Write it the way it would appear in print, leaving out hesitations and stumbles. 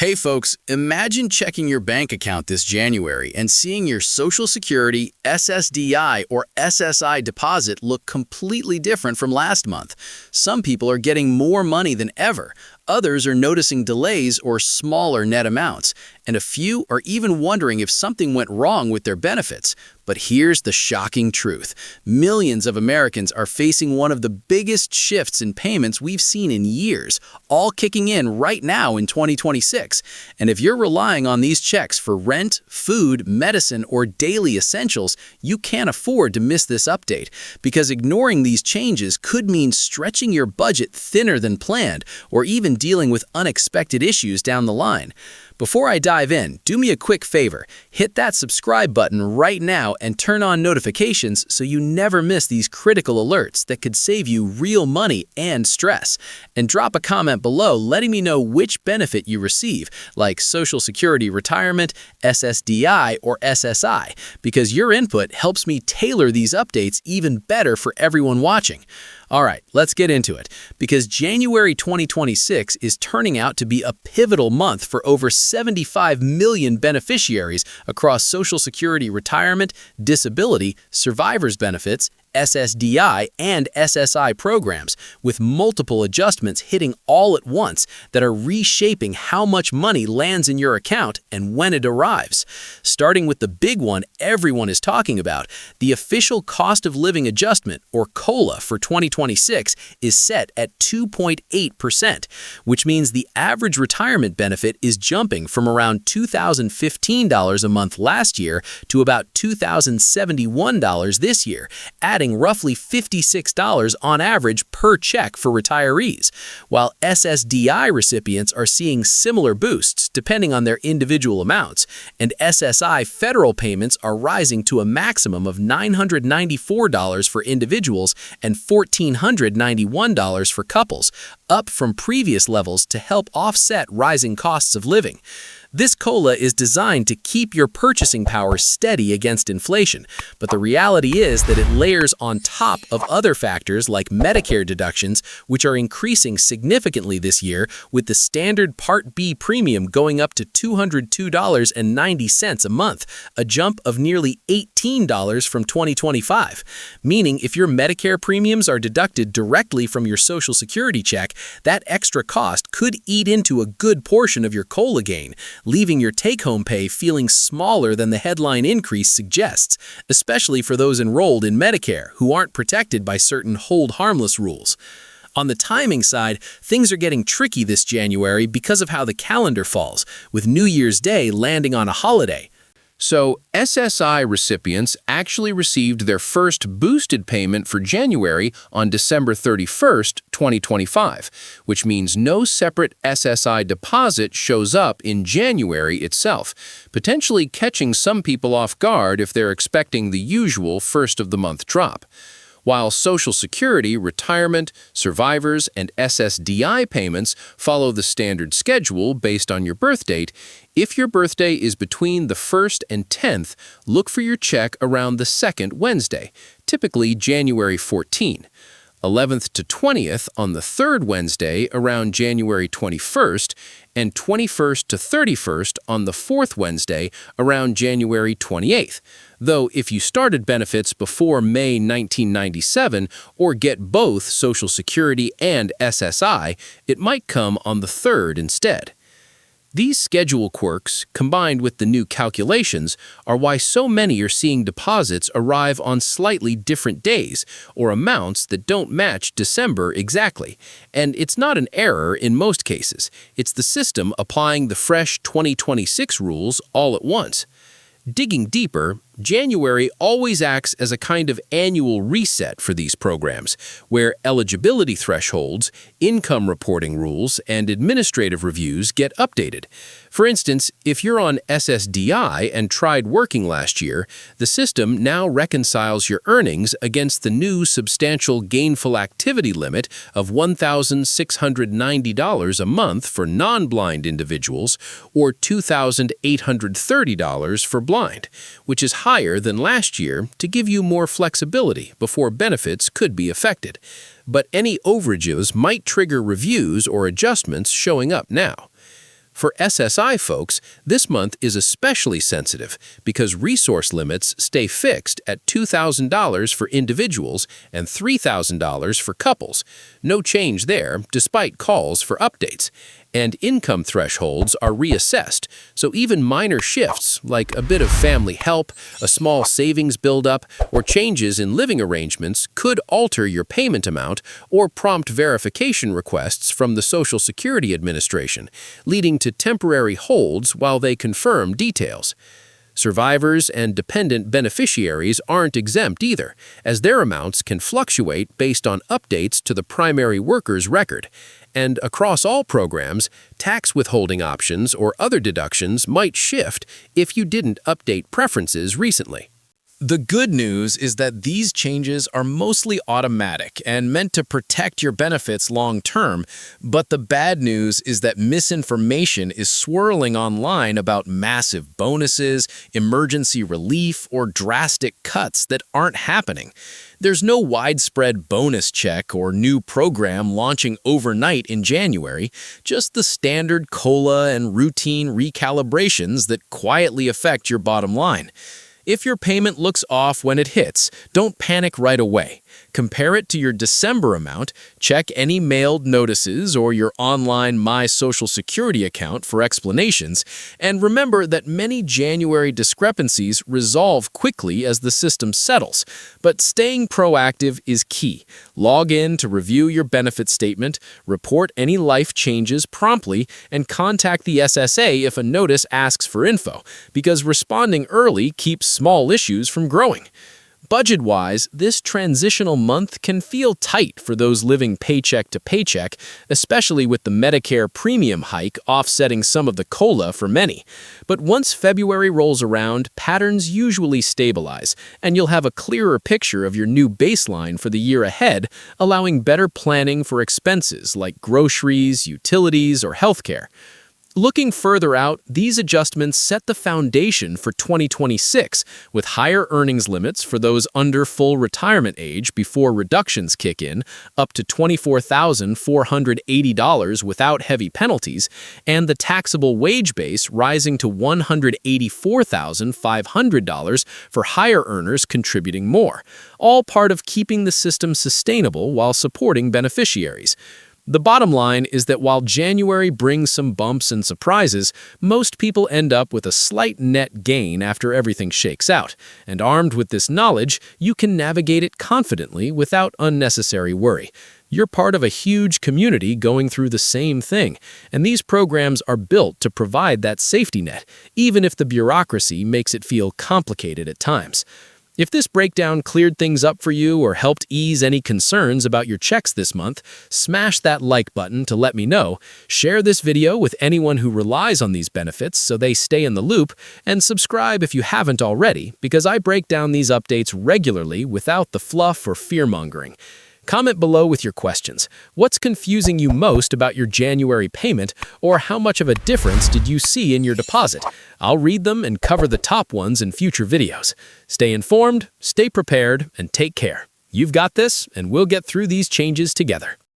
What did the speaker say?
Hey folks, imagine checking your bank account this January and seeing your Social Security, SSDI, or SSI deposit look completely different from last month. Some people are getting more money than ever. Others are noticing delays or smaller net amounts, and a few are even wondering if something went wrong with their benefits. But here's the shocking truth. Millions of Americans are facing one of the biggest shifts in payments we've seen in years, all kicking in right now in 2026. And if you're relying on these checks for rent, food, medicine, or daily essentials, you can't afford to miss this update, because ignoring these changes could mean stretching your budget thinner than planned, or even dealing with unexpected issues down the line. Before I dive in, do me a quick favor. Hit that subscribe button right now and turn on notifications so you never miss these critical alerts that could save you real money and stress. And drop a comment below letting me know which benefit you receive, like Social Security Retirement, SSDI, or SSI, because your input helps me tailor these updates even better for everyone watching. All right, let's get into it, because January 2026 is turning out to be a pivotal month for over 75 million beneficiaries across Social Security Retirement, Disability, Survivor's Benefits, SSDI, and SSI programs, with multiple adjustments hitting all at once that are reshaping how much money lands in your account and when it arrives. Starting with the big one everyone is talking about, the official cost of living adjustment, or COLA, for 2026 is set at 2.8%, which means the average retirement benefit is jumping from around $2,015 a month last year to about $2,071 this year, adding roughly $56 on average per check for retirees, while SSDI recipients are seeing similar boosts depending on their individual amounts, and SSI federal payments are rising to a maximum of $994 for individuals and $1,491 for couples, up from previous levels to help offset rising costs of living. This COLA is designed to keep your purchasing power steady against inflation, but the reality is that it layers on top of other factors like Medicare deductions, which are increasing significantly this year, with the standard Part B premium going up to $202.90 a month, a jump of nearly $18 from 2025. Meaning if your Medicare premiums are deducted directly from your Social Security check, that extra cost could eat into a good portion of your COLA gain, leaving your take-home pay feeling smaller than the headline increase suggests, especially for those enrolled in Medicare who aren't protected by certain hold harmless rules. On the timing side, things are getting tricky this January because of how the calendar falls, with New Year's Day landing on a holiday. So, SSI recipients actually received their first boosted payment for January on December 31st, 2025, which means no separate SSI deposit shows up in January itself, potentially catching some people off guard if they're expecting the usual first-of-the-month drop. While Social Security, Retirement, Survivors, and SSDI payments follow the standard schedule based on your birth date, if your birthday is between the 1st and 10th, look for your check around the 2nd Wednesday, typically January 14. 11th to 20th on the 3rd Wednesday around January 21st, and 21st to 31st on the 4th Wednesday around January 28th. Though if you started benefits before May 1997 or get both Social Security and SSI, it might come on the 3rd instead. These schedule quirks, combined with the new calculations, are why so many are seeing deposits arrive on slightly different days or amounts that don't match December exactly. And it's not an error in most cases. It's the system applying the fresh 2026 rules all at once. Digging deeper, January always acts as a kind of annual reset for these programs, where eligibility thresholds, income reporting rules, and administrative reviews get updated. For instance, if you're on SSDI and tried working last year, the system now reconciles your earnings against the new substantial gainful activity limit of $1,690 a month for non-blind individuals or $2,830 for blind, which is higher than last year to give you more flexibility before benefits could be affected. But any overages might trigger reviews or adjustments showing up now. For SSI folks, this month is especially sensitive because resource limits stay fixed at $2,000 for individuals and $3,000 for couples. No change there, despite calls for updates. And income thresholds are reassessed, so even minor shifts, like a bit of family help, a small savings buildup, or changes in living arrangements could alter your payment amount or prompt verification requests from the Social Security Administration, leading to temporary holds while they confirm details. Survivors and dependent beneficiaries aren't exempt either, as their amounts can fluctuate based on updates to the primary worker's record. And across all programs, tax withholding options or other deductions might shift if you didn't update preferences recently. The good news is that these changes are mostly automatic and meant to protect your benefits long term, but the bad news is that misinformation is swirling online about massive bonuses, emergency relief, or drastic cuts that aren't happening. There's no widespread bonus check or new program launching overnight in January, just the standard COLA and routine recalibrations that quietly affect your bottom line. If your payment looks off when it hits, don't panic right away. Compare it to your December amount, check any mailed notices or your online My Social Security account for explanations, and remember that many January discrepancies resolve quickly as the system settles. But staying proactive is key. Log in to review your benefit statement, report any life changes promptly, and contact the SSA if a notice asks for info, because responding early keeps small issues from growing. Budget-wise, this transitional month can feel tight for those living paycheck to paycheck, especially with the Medicare premium hike offsetting some of the COLA for many. But once February rolls around, patterns usually stabilize, and you'll have a clearer picture of your new baseline for the year ahead, allowing better planning for expenses like groceries, utilities, or healthcare. Looking further out, these adjustments set the foundation for 2026, with higher earnings limits for those under full retirement age before reductions kick in, up to $24,480 without heavy penalties, and the taxable wage base rising to $184,500 for higher earners contributing more, all part of keeping the system sustainable while supporting beneficiaries. The bottom line is that while January brings some bumps and surprises, most people end up with a slight net gain after everything shakes out, and armed with this knowledge, you can navigate it confidently without unnecessary worry. You're part of a huge community going through the same thing, and these programs are built to provide that safety net, even if the bureaucracy makes it feel complicated at times. If this breakdown cleared things up for you or helped ease any concerns about your checks this month, smash that like button to let me know, share this video with anyone who relies on these benefits so they stay in the loop, and subscribe if you haven't already, because I break down these updates regularly without the fluff or fear-mongering. Comment below with your questions. What's confusing you most about your January payment, or how much of a difference did you see in your deposit? I'll read them and cover the top ones in future videos. Stay informed, stay prepared, and take care. You've got this, and we'll get through these changes together.